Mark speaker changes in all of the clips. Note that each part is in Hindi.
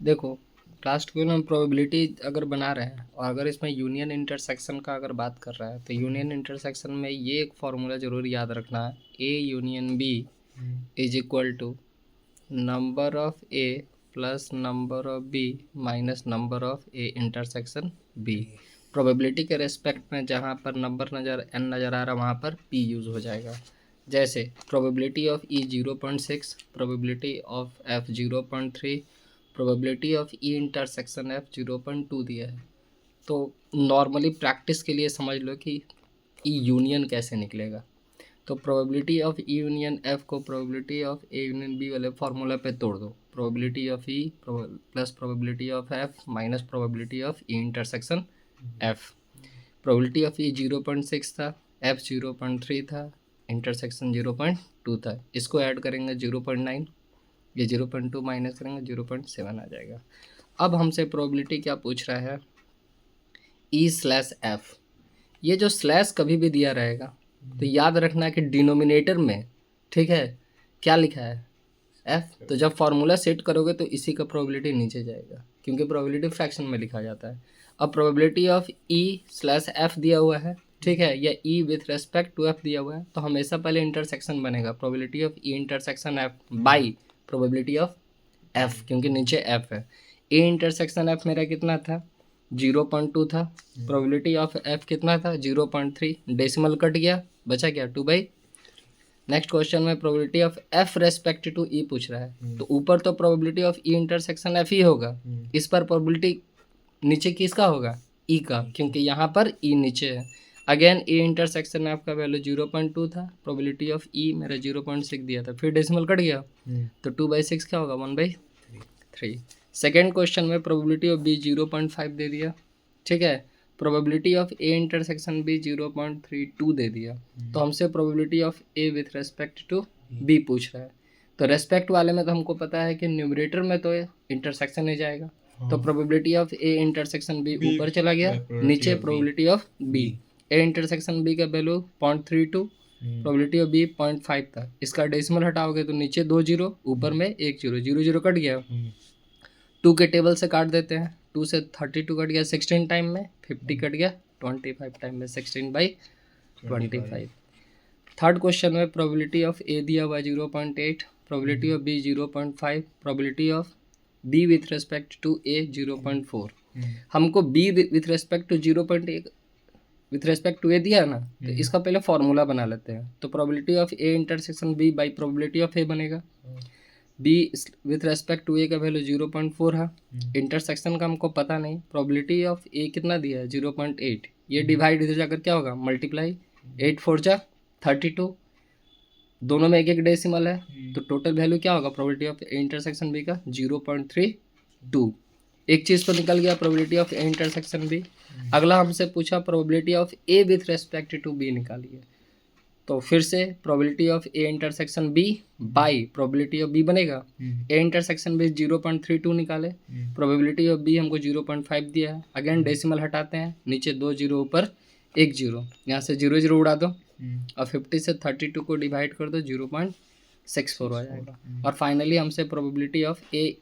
Speaker 1: देखो क्लास 12 में प्रोबेबिलिटी अगर बना रहे हैं और अगर इसमें यूनियन इंटरसेक्शन का अगर बात कर रहा है तो यूनियन इंटरसेक्शन में ये एक फॉर्मूला जरूर याद रखना है, A union B is equal to number of A plus number of B minus number of A intersection B. Probability के रेस्पेक्ट में जहाँ पर नंबर एन नज़र आ रहा है वहाँ पर पी यूज़ हो जाएगा। जैसे probability of E 0.6, probability of F 0.3, probability of E intersection F 0.2 दिया है। तो नॉर्मली प्रैक्टिस के लिए समझ लो कि ई यूनियन कैसे निकलेगा। तो probability of E union F को probability of A union B वाले फार्मूला पे तोड़ दो, probability of E plus probability of F minus probability of E intersection F. Probability of E 0.6 था, एफ 0.3 था, इंटरसेक्शन 0.2 था। इसको ऐड करेंगे 0.9, ये 0.2 माइनस करेंगे 0.7 आ जाएगा। अब हमसे प्रोबेबिलिटी क्या पूछ रहा है, ई स्लैश एफ। ये जो स्लैश कभी भी दिया रहेगा तो याद रखना कि डिनोमिनेटर में, ठीक है, क्या लिखा है एफ। तो जब फार्मूला सेट करोगे तो इसी का प्रोबेबिलिटी नीचे जाएगा क्योंकि प्रोबेबिलिटी फ्रैक्शन में लिखा जाता है। अब probability of E slash F दिया हुआ है, ठीक है, या ई विथ रेस्पेक्ट टू एफ दिया हुआ है, तो हमेशा पहले इंटरसेक्शन बनेगा, probability of E intersection F by probability of F, क्योंकि नीचे एफ है। ए इंटरसेक्शन एफ मेरा कितना था 0.2 था, प्रोबेबिलिटी ऑफ एफ कितना था 0.3, डेसिमल कट गया, बचा क्या 2/। नेक्स्ट क्वेश्चन में probability of F respect to E पूछ रहा है, तो ऊपर तो probability of E intersection F ही होगा, इस पर प्रोबेबिलिटी नीचे किसका होगा ई का, क्योंकि यहाँ पर ई नीचे है। अगेन ए इंटरसेक्शन एफ का वैल्यू 0.2 था, प्रोबेबिलिटी ऑफ ई मेरा 0.6 दिया था, फिर डेसिमल कट गया तो 2/6 क्या होगा 1/3। सेकेंड क्वेश्चन में प्रोबेबिलिटी ऑफ बी 0.5 दे दिया, ठीक है, probability of A intersection B 0.32 दे दिया। तो हमसे probability of A with respect to B पूछ रहा है। तो रेस्पेक्ट वाले में तो हमको पता है कि न्यूमरेटर में तो इंटरसेक्शन ही जाएगा, तो probability of A intersection B ऊपर चला गया, नीचे probability of B. A intersection B का वैल्यू 0.32, प्रोबेबिलिटी ऑफ बी 0.5 था, इसका डेसिमल हटाओगे तो नीचे 2 0, ऊपर में 1 0, 0 0 कट गया। 2 के टेबल से काट देते हैं, 2 से 32 कट गया 16 टाइम में, 50 कट गया 25 टाइम में, 16/25। थर्ड क्वेश्चन में प्रोबेबिलिटी ऑफ ए दिया हुआ 0.8, probability of B 0.5, probability of B with respect to A 0.4। हमको B with respect to 0.8 with respect to A दिया है ना, तो इसका पहले फॉर्मूला बना लेते हैं। तो probability of A intersection B by probability of A बनेगा। B with respect to A का वैल्यू 0.4 है, इंटरसेक्शन का हमको पता नहीं, प्रोबेबिलिटी ऑफ ए कितना दिया है 0.8, ये डिवाइड इधर जाकर क्या होगा मल्टीप्लाई, 8 4 जा 32, दोनों में एक एक डेसिमल है, तो टोटल वैल्यू क्या होगा probability of A intersection B का 0.32। एक चीज़ तो निकल गया probability of A intersection B. अगला हमसे पूछा probability of A with respect to B निकालिए, तो फिर से probability of A intersection B by probability of B बनेगा। ए इंटरसेक्शन बी 0.32 निकाले, प्रोबेबिलिटी ऑफ बी हमको 0.5 दिया है, अगेन डेसिमल हटाते हैं, नीचे 2 0 ऊपर 1 0, यहाँ से 0 0 उड़ा दो और 50 से 32 को डिवाइड कर दो 0.64 आ जाएगा। और फाइनली हमसे probability of A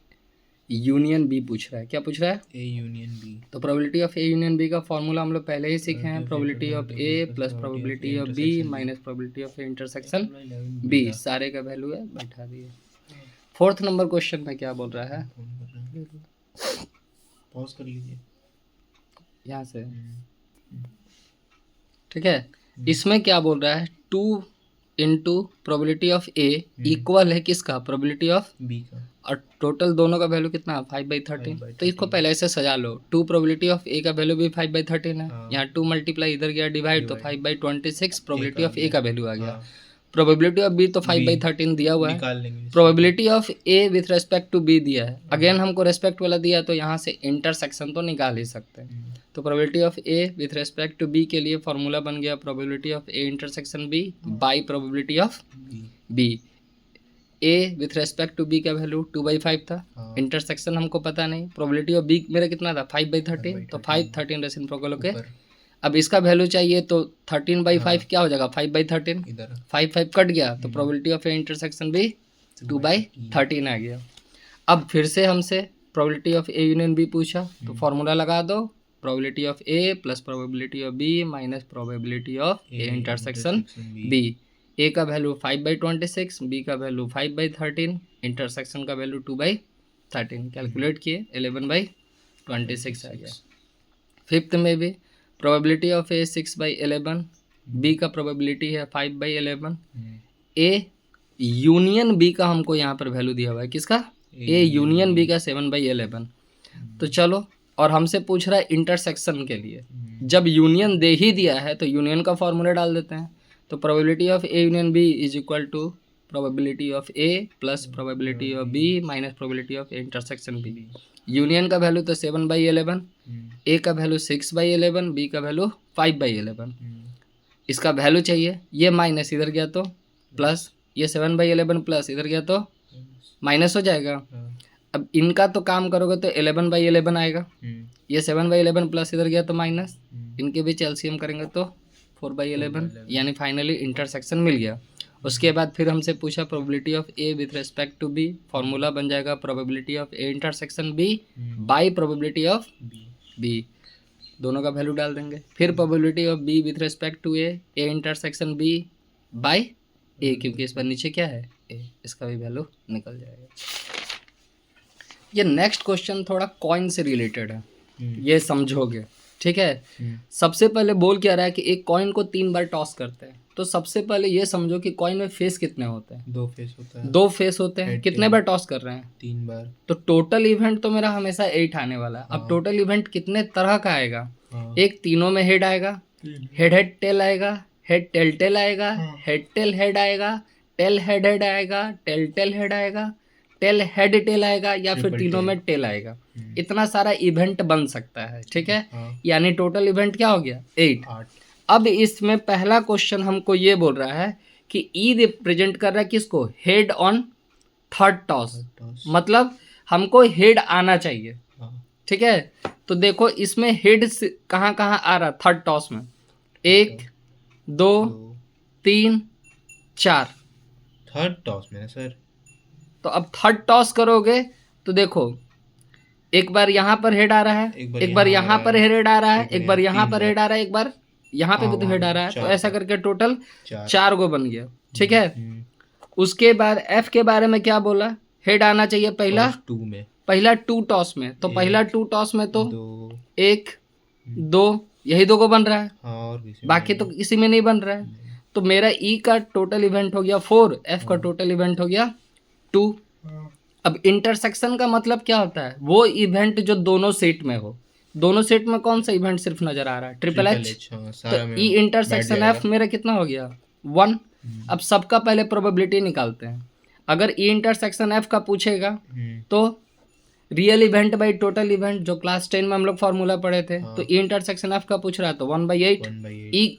Speaker 1: union B पूछ रहा है, क्या पूछ रहा है
Speaker 2: ए यूनियन बी।
Speaker 1: तो probability of A union B का फॉर्मूला हम लोग पहले ही सीखे हैं, probability of A plus probability of B minus probability of A intersection B, सारे का वैल्यू है बैठा दिए। फोर्थ नंबर क्वेश्चन में क्या बोल रहा है,
Speaker 2: पॉज कर लीजिए
Speaker 1: यहाँ से, ठीक है। इसमें क्या बोल रहा है 2 into probability of A equal है किसका प्रोबेबिलिटी ऑफ
Speaker 2: बी का,
Speaker 1: और टोटल दोनों का वैल्यू कितना 5/13। तो इसको पहले ऐसे सजा लो, 2 प्रोबेबिलिटी ऑफ ए का वैल्यू भी 5/13 है, यहाँ 2 मल्टीप्लाई इधर गया डिवाइड, तो 5/26 प्रोबेबिलिटी ऑफ ए का वैल्यू आ गया। प्रोबेबिलिटी ऑफ बी तो 5/13 दिया हुआ है, probability of A with respect to B दिया है, अगेन हमको रेस्पेक्ट वाला दिया तो यहाँ से इंटरसेक्शन तो निकाल ही सकते हैं। तो probability of A with respect to B के लिए फॉर्मूला बन गया probability of A intersection B by probability of B. A with respect to B का वैल्यू 2/5 था, इंटरसेक्शन हमको पता नहीं, प्रोबेबिलिटी ऑफ बी मेरा कितना था 5/13, तो 5/13 रेसिप्रोकल के। अब इसका वैल्यू चाहिए तो 13/5 क्या हो जाएगा 5/13, 5 5 कट गया, तो प्रोबेबिलिटी ऑफ ए इंटरसेक्शन भी 2/13 आ गया। अब फिर से हमसे probability of A union B पूछा तो फॉर्मूला लगा दो, probability of A plus probability of B minus probability of A intersection B. A का वैल्यू 5/26, बी का वैल्यू 5/13, इंटरसेक्शन का वैल्यू 2/13। कैलकुलेट किए 11/26 आ गया। फिफ्थ में भी प्रोबेबिलिटी ऑफ ए 6/11, बी का प्रोबेबिलिटी है 5/11, ए यूनियन बी का हमको यहाँ पर वैल्यू दिया हुआ है, किसका? ए यूनियन बी का 7/11। तो चलो, और हमसे पूछ रहा है इंटरसेक्शन के लिए, जब यूनियन दे ही दिया है तो यूनियन का फॉर्मूला डाल देते हैं। तो probability of A union B is equal to probability of A plus probability of B minus probability of A intersection B. Union का वैल्यू तो 7/11, ए का वैल्यू 6/11, बी का वैल्यू 5/11। इसका वैल्यू चाहिए, ये माइनस इधर गया तो प्लस, ये 7/11 प्लस इधर गया तो माइनस हो जाएगा। अब इनका तो काम करोगे तो 11/11 आएगा, ये 7/11 प्लस इधर गया तो माइनस, इनके बीच एलसीएम करेंगे तो 4/11, यानी फाइनली इंटरसेक्शन मिल गया। उसके बाद फिर हमसे पूछा probability of A with respect to B, formula बन जाएगा probability of A intersection B by probability of B, दोनों का वैल्यू डाल देंगे। फिर probability of B with respect to A intersection B by A, क्योंकि इस पर नीचे क्या है ए, इसका भी वैल्यू निकल जाएगा। ये नेक्स्ट क्वेश्चन थोड़ा कॉइन से रिलेटेड है, ये समझोगे, ठीक है। सबसे पहले बोल क्या रहा है कि एक कॉइन को 3 बार टॉस करते हैं, तो सबसे पहले ये समझो कि कॉइन में फेस कितने होते हैं?
Speaker 2: 2 फेस होता है।
Speaker 1: 2 फेस होते हैं। कितने बार टॉस कर रहे हैं?
Speaker 2: 3 बार।
Speaker 1: तो टोटल इवेंट तो मेरा हमेशा 8 आने वाला है। अब टोटल इवेंट कितने तरह का आएगा? एक तीनों में हेड आएगा, हेड हेड टेल आएगा, हेड टेल टेल आएगा, हेड टेल हेड आएगा, टेल हेड हेड आएगा, टेल टेल हेड आएगा, टेल हेड टेल आएगा, या फिर तीनों में टेल आएगा। इतना सारा इवेंट बन सकता है, ठीक है। यानी टोटल इवेंट क्या हो गया? 8। अब इसमें पहला क्वेश्चन हमको ये बोल रहा है कि ई रिप्रेजेंट कर रहा है किसको? हेड ऑन थर्ड टॉस, मतलब हमको हेड आना चाहिए, ठीक है। तो देखो इसमें हेड कहाँ कहाँ आ रहा? थर्ड टॉस में 1 2 3 4
Speaker 2: थर्ड टॉस में सर।
Speaker 1: तो अब थर्ड टॉस करोगे तो देखो एक बार यहाँ पर हेड आ रहा है, एक बार यहाँ पर हेड आ रहा है, एक बार यहाँ पर हेड आ रहा है, एक बार यहाँ पे भी तो हेड आ रहा है। तो ऐसा करके टोटल 4 गो बन गया, ठीक है। उसके बाद एफ के बारे में क्या बोला? हेड आना चाहिए पहला
Speaker 2: 2 में, पहला
Speaker 1: 2 टॉस में। तो पहला 2 टॉस में तो 1 2 यही 2 गो बन रहा है, बाकी तो किसी में नहीं बन रहा है। तो मेरा ई का टोटल इवेंट हो गया 4, एफ का टोटल इवेंट हो गया 2। अब इंटरसेक्शन का मतलब क्या होता है? वो इवेंट जो दोनों सेट में हो। दोनों सेट में कौन सा इवेंट सिर्फ नजर आ रहा है? Triple H. तो ई इंटरसेक्शन एफ मेरा कितना हो गया? 1। अब सबका पहले प्रोबेबिलिटी निकालते हैं। अगर ई इंटरसेक्शन एफ का पूछेगा तो real event by total event, जो क्लास 10 में हम लोग फॉर्मूला पढ़े थे। तो ई इंटरसेक्शन एफ का पूछ रहा है तो 1/8, ई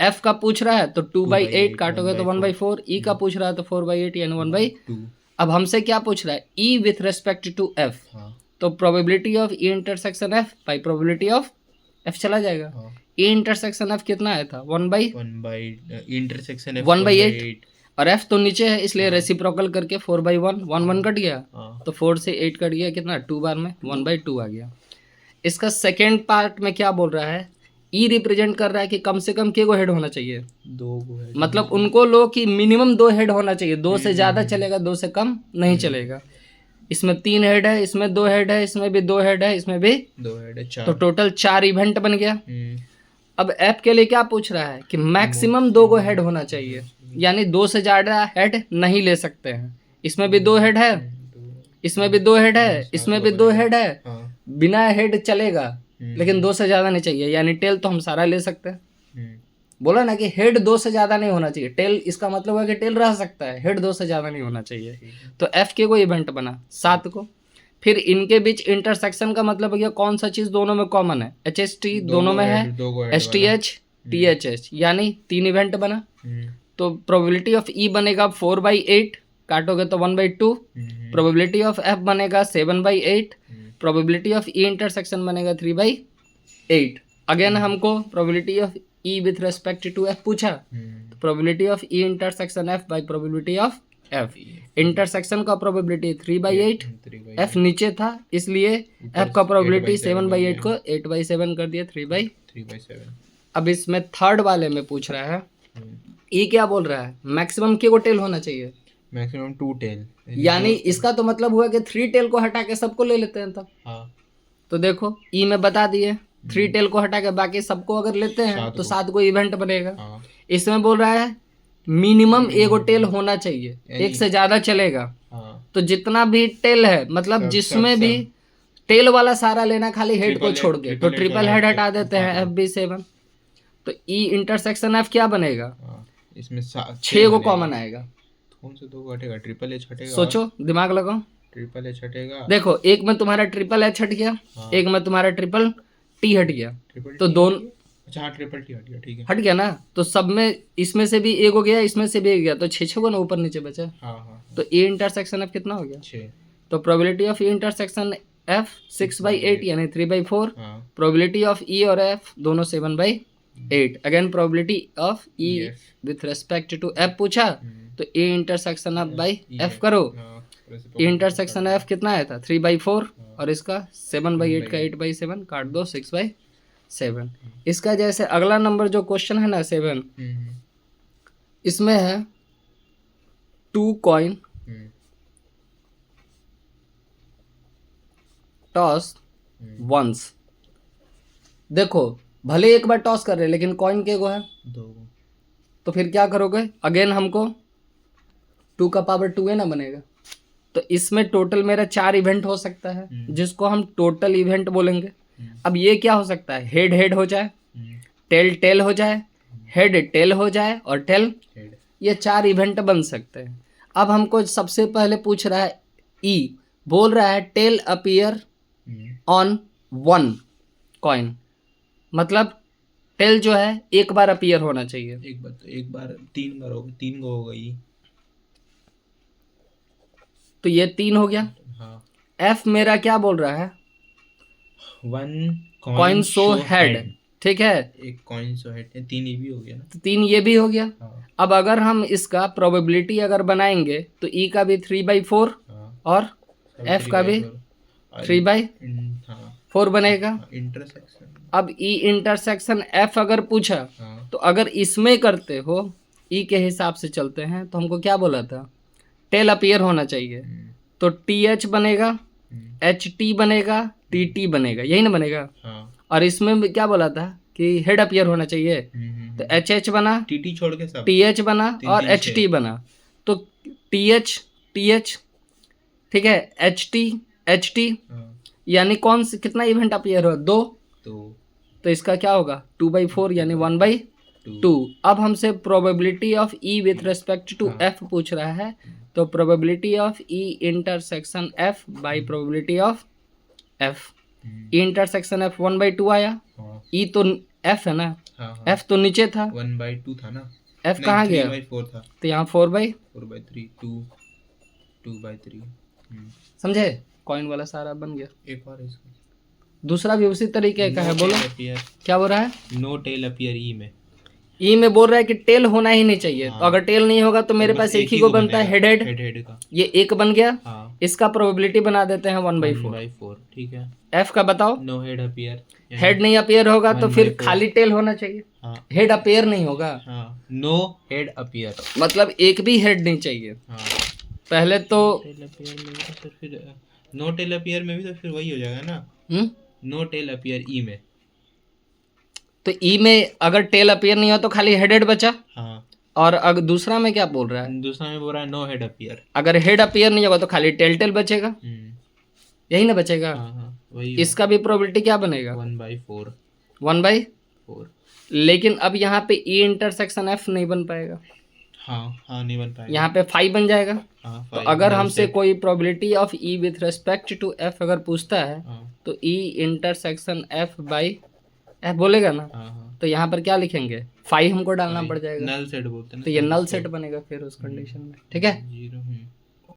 Speaker 1: एफ का पूछ रहा है तो 2/8 काटोगे तो 1/4, ई का पूछ रहा है तो 4/8 यानी 1/2। अब हमसे क्या पूछ रहा है? ई विथ रेस्पेक्ट टू एफ, तो probability of E intersection F by probability of F चला जाएगा। ई इंटरसेक्शन एफ कितना आया था? 1/8, और एफ तो नीचे है इसलिए रेसिप्रोकल करके 4/1, 1 कट गया, तो 4 से 8 कट गया, कितना? 2 बार में 1/2 आ गया। इसका सेकेंड पार्ट में क्या बोल रहा है? ई रिप्रेजेंट कर रहा है कि कम से कम के गो हेड होना चाहिए?
Speaker 2: 2 गो हेड,
Speaker 1: मतलब उनको लो कि मिनिमम 2 हेड होना चाहिए, 2 से ज़्यादा चलेगा, 2 से कम नहीं चलेगा। इसमें 3 हेड है, इसमें 2 हेड है, इसमें भी 2 हेड है, इसमें भी
Speaker 2: 2 हेड है, 4।
Speaker 1: तो टोटल 4 इवेंट बन गया। अब ऐप के लिए क्या पूछ रहा है कि मैक्सिमम 2 गो हेड होना चाहिए, यानी 2 से ज़्यादा हेड नहीं ले सकते हैं। इसमें भी 2 हेड है, इसमें भी 2 हेड है, इसमें भी 2 हेड है, बिना हेड चलेगा लेकिन 2 से ज़्यादा नहीं चाहिए। यानी टेल तो हम सारा ले सकते हैं। बोला ना कि हेड 2 से ज़्यादा नहीं होना चाहिए। टेल इसका मतलब है कि टेल रह सकता है, हेड 2 से ज़्यादा नहीं होना चाहिए। तो एफ के को इवेंट बना 7 को। फिर इनके बीच इंटरसेक्शन का मतलब है कि कौन सा चीज़ दोनों में कॉमन है? HST दोनों में है, STH THH, यानी 3 इवेंट बना। तो प्रोबेबिलिटी ऑफ ई बनेगा 4/8, काटोगे तो 1/2। प्रोबेबिलिटी ऑफ एफ बनेगा 7/8, प्रोबेबिलिटी ऑफ ई इंटरसेक्शन बनेगा 3/8। अगेन हमको probability of E with respect to F पूछा, तो probability of E intersection F by probability of F. Intersection का प्रोबेबिलिटी 3/8,
Speaker 2: 3/8
Speaker 1: एफ नीचे था इसलिए एफ का प्रोबेबिलिटी 7/8 को 8/7 कर दिया
Speaker 2: 3/7।
Speaker 1: अब इसमें थर्ड वाले में पूछ रहा है, ये क्या बोल रहा है, मैक्सिमम के को टेल होना चाहिए,
Speaker 2: मैक्सिमम 2 टेल,
Speaker 1: यानी इसका तो मतलब हुआ कि 3 टेल को हटा के सबको ले लेते हैं तब।
Speaker 2: हाँ
Speaker 1: तो देखो ई में बता दिए 3 टेल को हटा के बाकी सबको अगर लेते हैं तो 7 को इवेंट बनेगा।
Speaker 2: हाँ
Speaker 1: इसमें बोल रहा है मिनिमम एगो टेल होना चाहिए, एक से ज्यादा चलेगा।
Speaker 2: हाँ
Speaker 1: तो जितना भी टेल है मतलब जिसमें भी टेल वाला सारा लेना खाली हेड को छोड़ के, तो ट्रिपल हेड हटा देते हैं FB7। तो ई इंटरसेक्शन एफ क्या बनेगा,
Speaker 2: इसमें
Speaker 1: 6 को कॉमन आएगा।
Speaker 2: कौन से 2 हटेगा, ट्रिपल एच हटेगा,
Speaker 1: सोचो दिमाग लगाओ,
Speaker 2: ट्रिपल एच हटेगा।
Speaker 1: देखो एक में तुम्हारा ट्रिपल एच हट गया, एक में तुम्हारा ट्रिपल टी हट गया, तो दोनों
Speaker 2: अच्छा हाँ ट्रिपल टी हट गया, ठीक है
Speaker 1: हट गया ना। तो सब में इसमें से भी एक हो गया, इसमें से भी एक गया, तो 6 को ना ऊपर नीचे बचा।
Speaker 2: हाँ
Speaker 1: तो ए इंटरसेक्शन एफ कितना हो गया
Speaker 2: 6।
Speaker 1: तो probability of E intersection F 6/8 यानी 3/4। प्रोबेबिलिटी ऑफ ई और एफ दोनों 7/8। Again probability of E with respect to F पूछा, तो A intersection F by F करो। ए इंटरसेक्शन एफ कितना आया था 3/4 और इसका 7/8 का 8/7 काट दो 6/7। इसका जैसे अगला नंबर जो क्वेश्चन है ना 7, इसमें है 2 कॉइन टॉस वंस। देखो भले एक बार टॉस कर रहे लेकिन कॉइन के गो है
Speaker 2: 2,
Speaker 1: तो फिर क्या करोगे, अगेन हमको 2 का पावर 2 ना बनेगा। तो इसमें टोटल मेरा 4 इवेंट हो सकता है जिसको हम टोटल इवेंट बोलेंगे। अब ये क्या हो सकता है, हेड हेड हो जाए, टेल टेल हो जाए, हेड टेल हो जाए और टेल, ये 4 इवेंट बन सकते हैं। अब हमको सबसे पहले पूछ रहा है ई, बोल रहा है टेल अपीयर ऑन 1 कॉइन, मतलब टेल जो है एक बार अपीयर होना चाहिए।
Speaker 2: एक बार 3 बार होगा, 3 को हो गई,
Speaker 1: तो ये 3 हो गया।
Speaker 2: हाँ।
Speaker 1: एफ मेरा क्या बोल रहा है,
Speaker 2: 1
Speaker 1: कॉइन शो हेड, ठीक है,
Speaker 2: एक कॉइन शो हेड, 3 ये भी हो गया ना,
Speaker 1: तो 3 ये भी हो गया।
Speaker 2: हाँ।
Speaker 1: अब अगर हम इसका प्रोबेबिलिटी अगर बनाएंगे तो ई का भी 3/4 और एफ का भी 3/4 बनेगा।
Speaker 2: इंटरसेक्शन,
Speaker 1: अब ई इंटरसेक्शन एफ अगर पूछा तो अगर इसमें करते हो ई के हिसाब से चलते हैं तो हमको क्या बोला था, टेल अपीयर होना चाहिए, तो TH बनेगा, HT बनेगा, TT बनेगा, यही ना बनेगा। और इसमें भी क्या बोला था कि हेड अपीयर होना चाहिए, तो HH बना,
Speaker 2: TT छोड़ के सब
Speaker 1: TH बना और HT बना। तो TH ठीक है, HT यानी कौन से कितना इवेंट अपीयर हो, 2। तो इसका क्या होगा 2/4 यानी 1/2। अब हमसे probability of E with respect to F पूछ रहा है, तो probability of E intersection F by probability of F. E intersection F 1/2 आया, ई तो एफ है ना, एफ तो नीचे था,
Speaker 2: 1/2 था ना,
Speaker 1: एफ कहाँ गया,
Speaker 2: 3/4 था,
Speaker 1: तो यहाँ 4/3
Speaker 2: 2/3।
Speaker 1: समझे, कॉइन वाला सारा बन गया।
Speaker 2: एक और इसका
Speaker 1: दूसरा भी उसी तरीके का है, बोलो क्या बोल रहा है,
Speaker 2: नो टेल अपीयर ई में,
Speaker 1: ई में बोल रहा है कि टेल होना ही नहीं चाहिए। तो अगर टेल नहीं होगा तो मेरे पास एक ही को बनता है, हेड हेड
Speaker 2: का,
Speaker 1: ये एक बन गया। इसका प्रोबेबिलिटी बना देते हैं 1/4,
Speaker 2: ठीक है।
Speaker 1: एफ का बताओ,
Speaker 2: नो हेड अपीयर,
Speaker 1: हेड नहीं अपीयर होगा तो फिर खाली टेल होना चाहिए, हेड अपीयर नहीं होगा,
Speaker 2: नो हेड अपीयर
Speaker 1: मतलब एक भी हेड नहीं चाहिए। पहले तो
Speaker 2: टेल अपीयर में भी तो फिर नो टेल अपीयर में भी तो फिर वही हो जाएगा ना, नो टेल अपीयर ई में,
Speaker 1: तो ई में अगर टेल अपीयर नहीं हो तो खाली हेड बचा। और अगर दूसरा में क्या बोल रहा है,
Speaker 2: दूसरा में बोल रहा है नो हेड अपीयर,
Speaker 1: अगर हेड अपीयर नहीं होगा तो खाली टेल बचेगा, यही ना बचेगा।
Speaker 2: वही
Speaker 1: इसका भी प्रोबेबिलिटी क्या बनेगा 1/4। लेकिन अब यहाँ पे ई इंटरसेक्शन एफ नहीं बन पाएगा,
Speaker 2: नहीं बन पाएगा,
Speaker 1: यहाँ पे 5 बन जाएगा। तो अगर हमसे कोई probability of E with respect to F अगर पूछता है तो E intersection F by F बोलेगा ना, तो यहाँ पर क्या लिखेंगे 5 हमको डालना पड़ जाएगा,
Speaker 2: नल सेट बोलते हैं,
Speaker 1: तो ये नल सेट बनेगा फिर उस कंडीशन में, ठीक है।